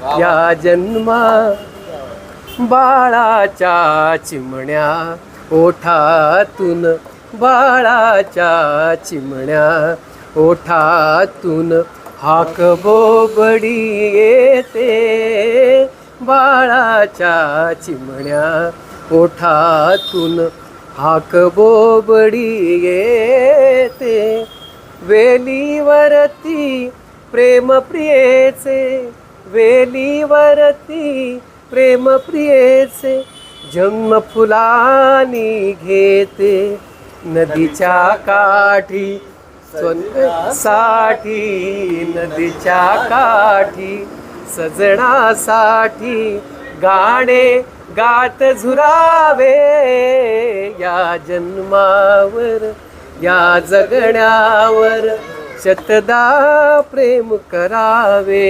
या जन्मा बाळाच्या चिमण्या ओठातून, बाळाच्या चिमण्या ओठातून हाक बोबडी येते, बाळाच्या चिमण्या ओठातून हाक बोबडी येते. वेलीवरती प्रेम प्रियेचे, वेलीवरती प्रेम प्रियेचे जन्म फुलानी घेते. नदीच्या काठी साठी, नदीच्या काठी सजणासाठी गाणे गात झुरावे. या जन्मावर, या जगण्यावर शतदा प्रेम करावे.